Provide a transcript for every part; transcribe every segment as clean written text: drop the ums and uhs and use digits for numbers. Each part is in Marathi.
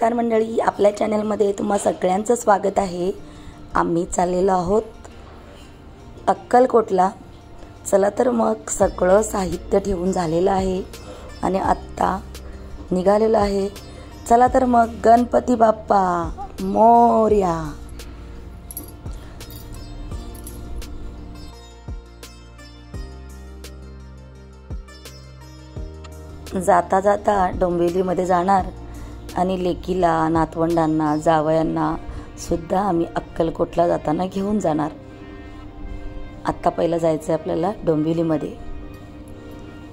नमस्कार मंडळी, आपल्या चॅनलमध्ये तुम्हा सगळ्यांचं स्वागत आहे। आम्ही चाललेलो आहोत अक्कलकोटला। चला तर मग सगळं साहित्य ठेवून झालेलं आहे आणि आत्ता निघालेलो आहे। चला तर मग गणपती बाप्पा मोरया। जाता जाता डोंबिवलीमध्ये जाणार आणि लेकीला, नातवंडांना, जावयांना सुद्धा आम्ही अक्कलकोटला जाताना घेऊन जाणार। आत्ता पहिला जायचं आहे आपल्याला डोंबिवलीमध्ये।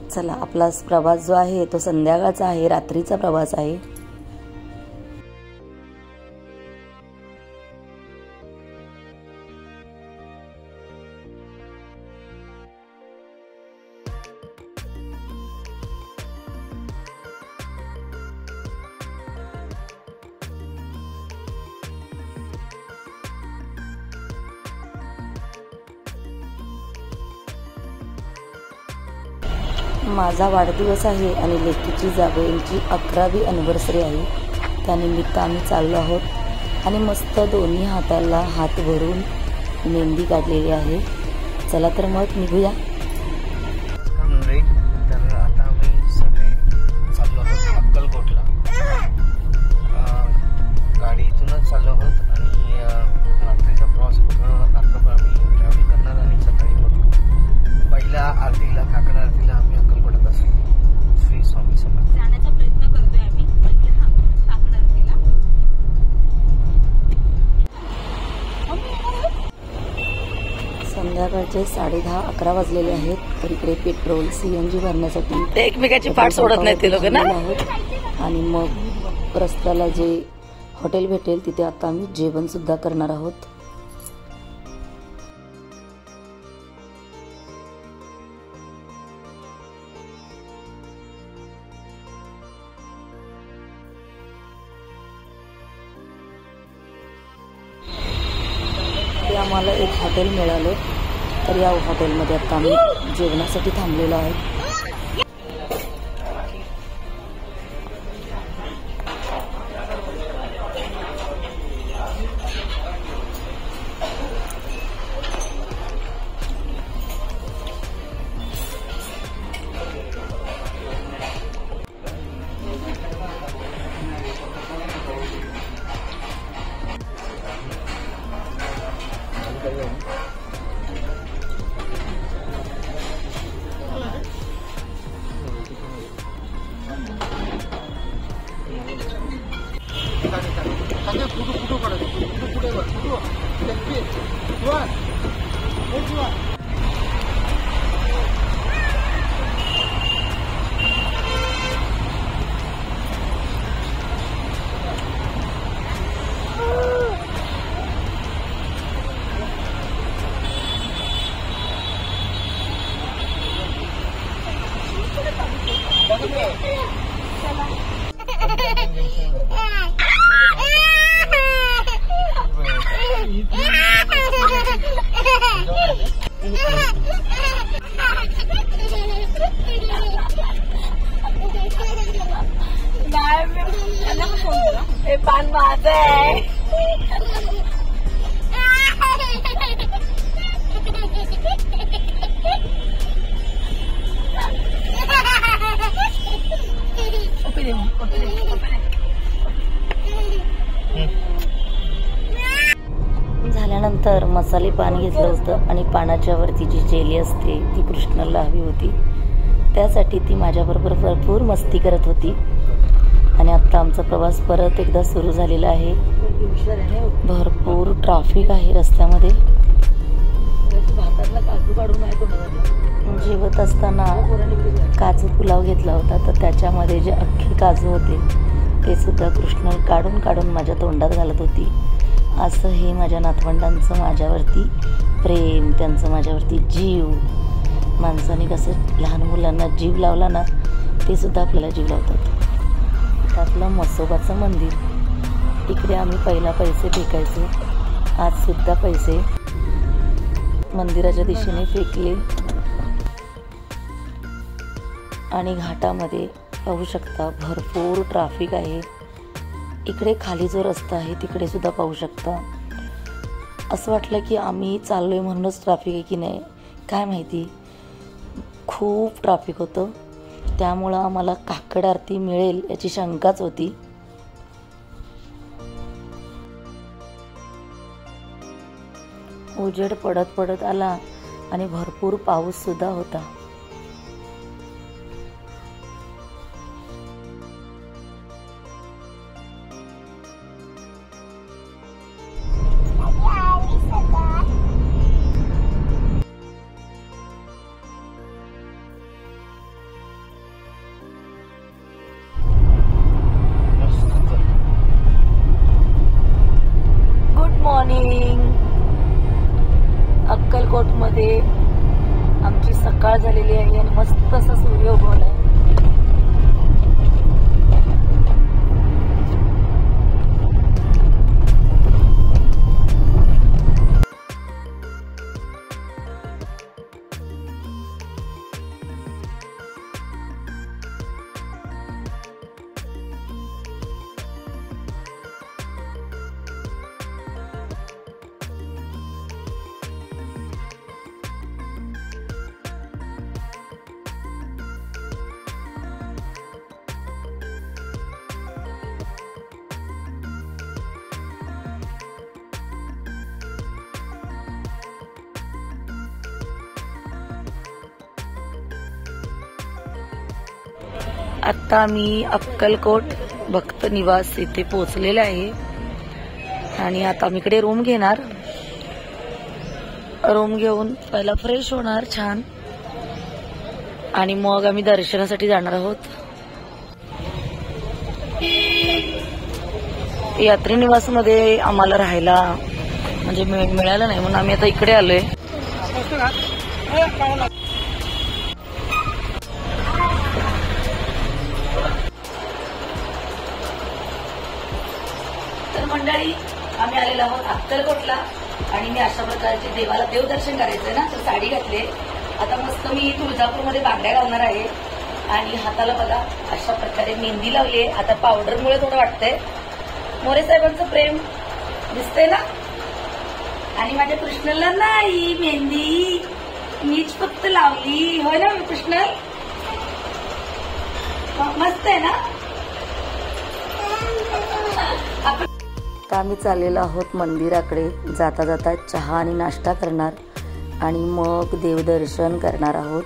चला, आपला प्रवास जो आहे तो संध्याकाळचा आहे, रात्रीचा प्रवास आहे। माझा वाढदिवस आहे आणि लेकीची जावयांची 11वी अॅनिव्हर्सरी आहे। त्यानिमित्त आम्ही चाललो आहोत आणि मस्त दोन्ही हाताला हात भरून मेहंदी काढलेली आहे। चला तर मग निघूया। तर आता आम्ही सगळे चाललो आहोत अक्कलकोटला। गाडीतूनच चाललो आहोत आणि रात्रीचा प्रवास रात्रभर आम्ही ट्रॅव्हल करणार आणि सकाळी मग पहिल्या आरतीला, काकड आरतीला आम्ही अक्कलकोटात असू। श्री स्वामी समर्थ जाण्याचा प्रयत्न करतोय आम्ही पहिल्या काकड आरतीला। संध्याकाळचे 10:30-11 वाजलेले आहेत। तर इकडे पेट्रोल CNG भरण्यासाठी ते एकमेकाची पाठ सोडत नाही ते लोक ना। आणि मग रस्त्याला जे हॉटेल भेटेल तिथे आता आम्ही जेवण सुद्धा करणार आहोत। आम्हाला एक हॉटेल मिळालं, तर या हॉटेलमध्ये आता आम्ही जेवणासाठी थांबलेलो आहोत। पान माझं आहे। झाल्यानंतर मसाले पान घेतलं होतं आणि पानाच्या वरती जी जेली असते ती कृष्णाला हवी होती, त्यासाठी ती माझ्याबरोबर भरपूर मस्ती करत होती। आणि आता आमचा प्रवास परत एकदा सुरू झालेला आहे। भरपूर ट्रॅफिक आहे रस्त्यामध्ये। जेवत असताना काजू पुलाव घेतला होता, तर त्याच्यामध्ये जे अख्खे काजू होते ते सुद्धा कृष्ण काढून काढून माझ्या तोंडात घालत होती। असं हे माझ्या नातवंडांचं माझ्यावरती प्रेम, त्यांचं माझ्यावरती जीव। माणसाने कसं लहान मुलांना जीव लावला ना, ते सुद्धा आपल्याला जीव लावतात। त्यातलं म्हसोबाचं मंदिर, इकडे आम्ही पहिला पैसे फेकायचो। आज सुद्धा पैसे मंदिराच्या दिशेने फेकले आणि घाटामध्ये पाहू शकता भरपूर ट्रॅफिक आहे। इकडे खाली जो रस्ता आहे तिकडे सुद्धा पाहू शकता. असं वाटलं की आम्ही चाललोय म्हणूनच ट्रॅफिक आहे की नाही काय माहिती, खूप ट्रॅफिक होतं. त्यामुळं आम्हाला काकड आरती मिळेल याची शंकाच होती. उजेड पडत पडत आला आणि भरपूर पाऊस सुद्धा होता. Good morning. अक्कलकोटमध्ये आमची सकाळ झालेली आहे आणि मस्त असा सूर्य उगवला आहे. आता मी अक्कलकोट भक्त निवास इथे पोहोचलेले आहे आणि आता मी इकडे रूम घेणार. रूम घेऊन पहिला फ्रेश होणार छान आणि मग आम्ही दर्शनासाठी जाणार आहोत. यात्री निवासमध्ये आम्हाला राहायला म्हणजे मिळालं नाही म्हणून आम्ही आता इकडे आलोय. तर मंडळी आम्ही आलेलो आहोत अक्कलकोटला आणि मी अशा प्रकारचे देवाला देवदर्शन करायचंय ना, तर साडी घातले. आता मस्त मी तुळजापूरमध्ये बांगड्या घालणार आहे आणि हाताला बघा अशा प्रकारे मेहंदी लावली आहे. आता पावडरमुळे थोडं वाटतंय. मोरे साहेबांचं प्रेम दिसतंय ना. आणि माझ्या कृष्णाला नाही मेहंदी, मीच फक्त लावली. होय ना कृष्ण, मस्त आहे ना. आता आम्ही चाललेलो आहोत मंदिराकडे. जाता जाता चहा आणि नाश्ता करणार आणि मग देवदर्शन करणार आहोत.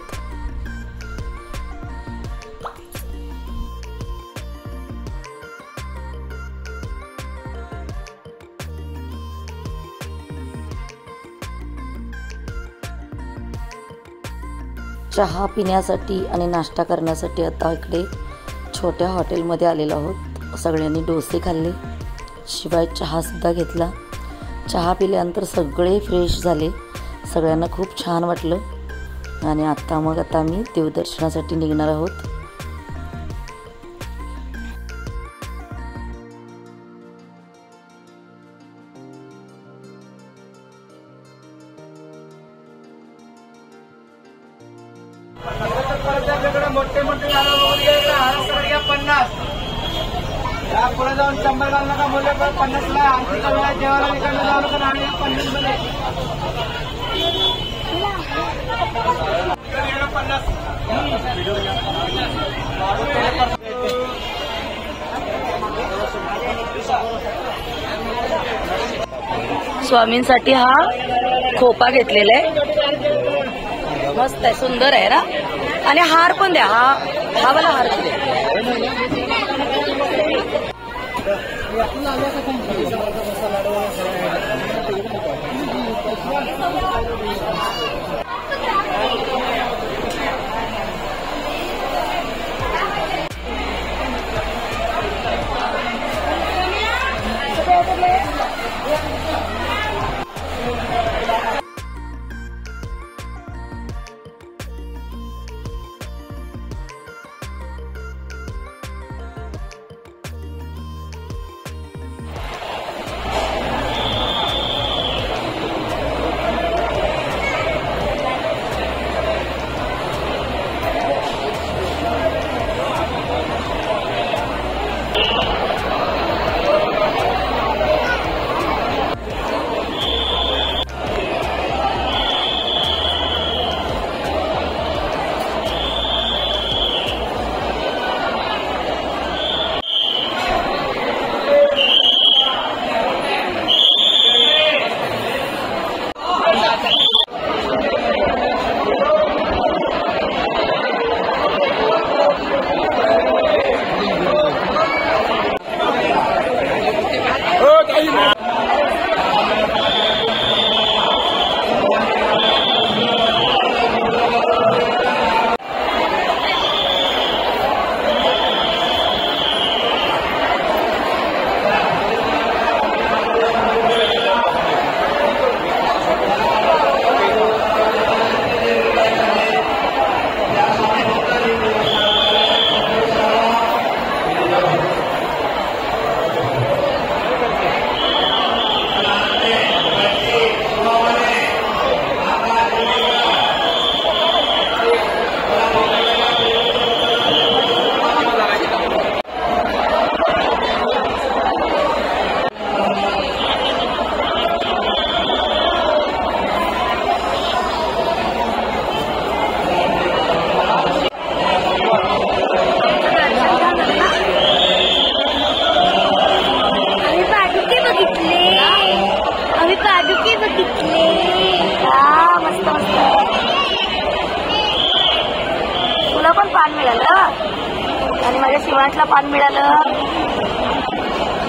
चहा पिण्यासाठी आणि नाश्ता करण्यासाठी आता इकडे छोट्या हॉटेलमध्ये आलेलो आहोत. सगळ्यांनी डोसे खाल्ले, शिवाय चहा सुद्धा घेतला. चहा पिल्यानंतर सगळे फ्रेश झाले, सगळ्यांना खूप छान वाटलं आणि आता आम्ही देवदर्शनासाठी निघणार आहोत. मोठे मोठे 50 पुढे जाऊन 100 घाल नका बोलले, 50ला आरती करूया, देवाला निघायला जाऊ नका आणि 50 मध्ये 50. स्वामींसाठी हा खोपा घेतलेला आहे, मस्त आहे, सुंदर आहे ना. आणि हार पण द्या, हा वाला हार पण द्या. बघितले मस्त मस्त. तुला पण पान मिळालं आणि माझ्या शिवांतला पान मिळालं,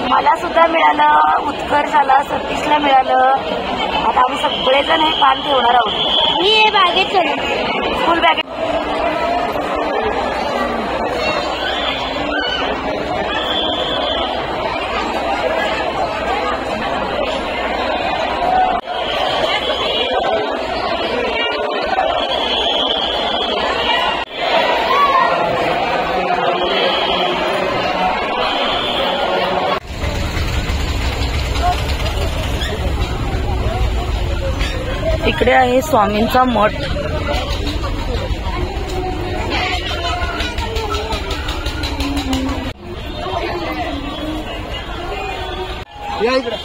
मला सुद्धा मिळालं, उत्कर्षाला सतीशला मिळालं. आता आम्ही सगळेजण हे पान ठेवणार आहोत. मी हे बागेत फुल बॅगेत. इकडे आहे स्वामींचा मठ. या इकडे.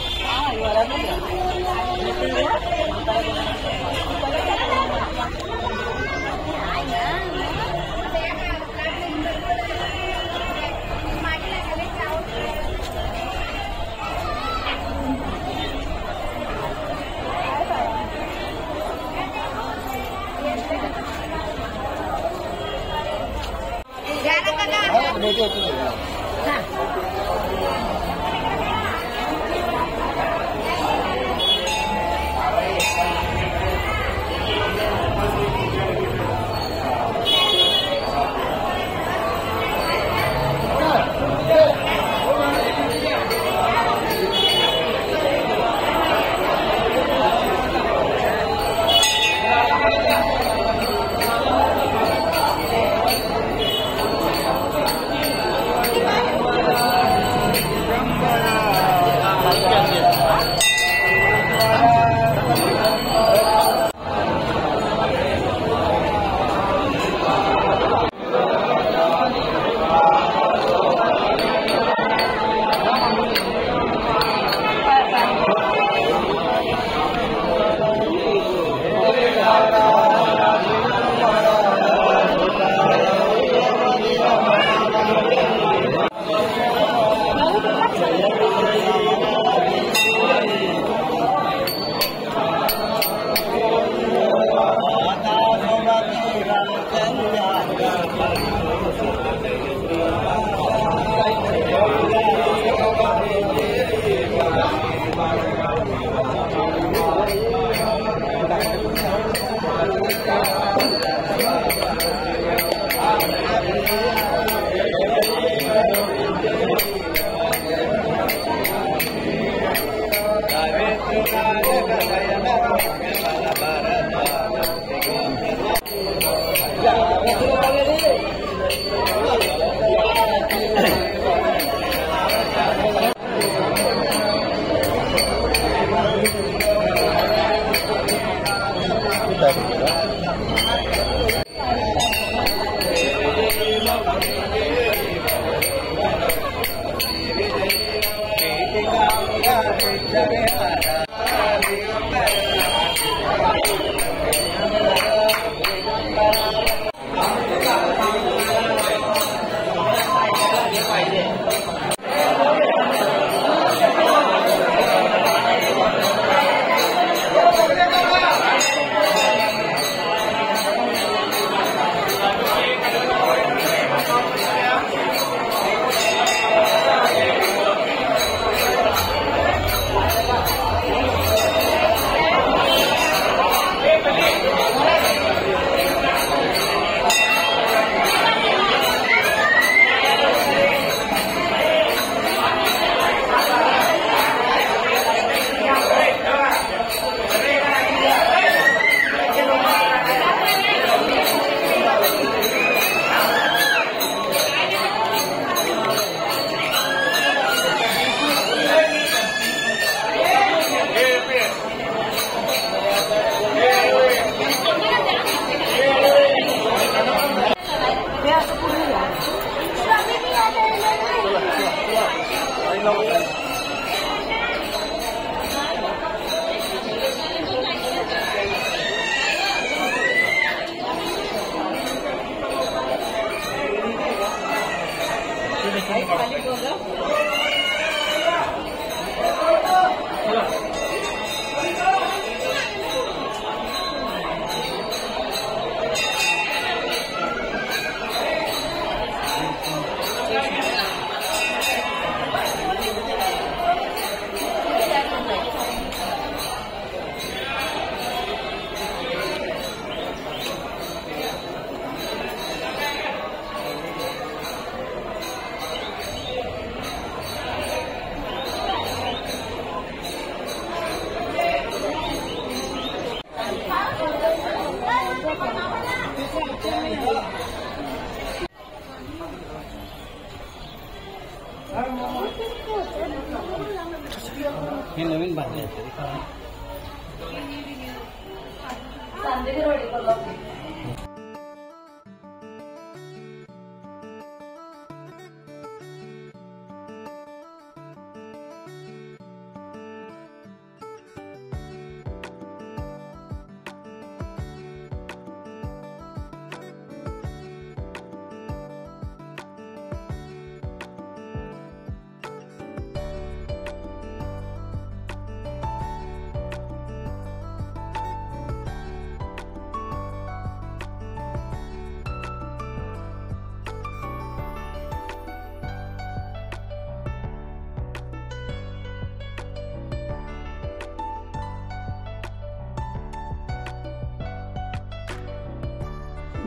हे नवीन बांधले आहेत.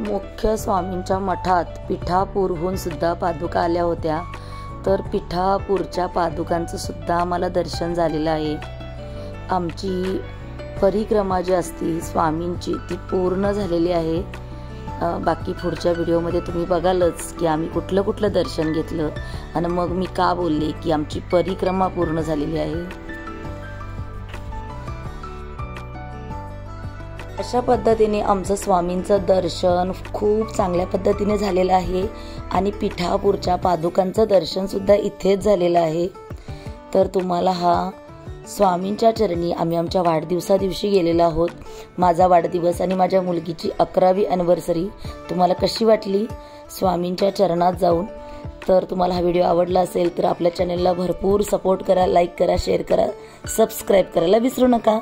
मुख्य स्वामींच्या मठात पिठापूरहून सुद्धा पादुका आल्या होत्या. तर पिठापूरच्या पादुकांचं सुद्धा आम्हाला दर्शन झालेलं आहे. आमची परिक्रमा जी असती स्वामींची ती पूर्ण झालेली आहे. बाकी पुढच्या व्हिडिओमध्ये तुम्ही बघालच की आम्ही कुठलं दर्शन घेतलं आणि मग मी का बोलले की आमची परिक्रमा पूर्ण झालेली आहे. अशा पद्धतीने आमचं स्वामींचं दर्शन खूप चांगल्या पद्धतीने झालेलं आहे आणि पिठापूरच्या पादुकांचं दर्शन सुद्धा इथेच झालेलं आहे. तर तुम्हाला हा स्वामींच्या चरणी आम्ही आमच्या वाढदिवसा दिवशी गेलेलो आहोत. माझा वाढदिवस आणि माझ्या मुलगीची 11वी ॲनिव्हर्सरी तुम्हाला कशी वाटली स्वामींच्या चरणात जाऊन? तर तुम्हाला हा व्हिडिओ आवडला असेल तर आपल्या चॅनलला भरपूर सपोर्ट करा, लाईक करा, शेअर करा, सबस्क्राईब करायला विसरू नका.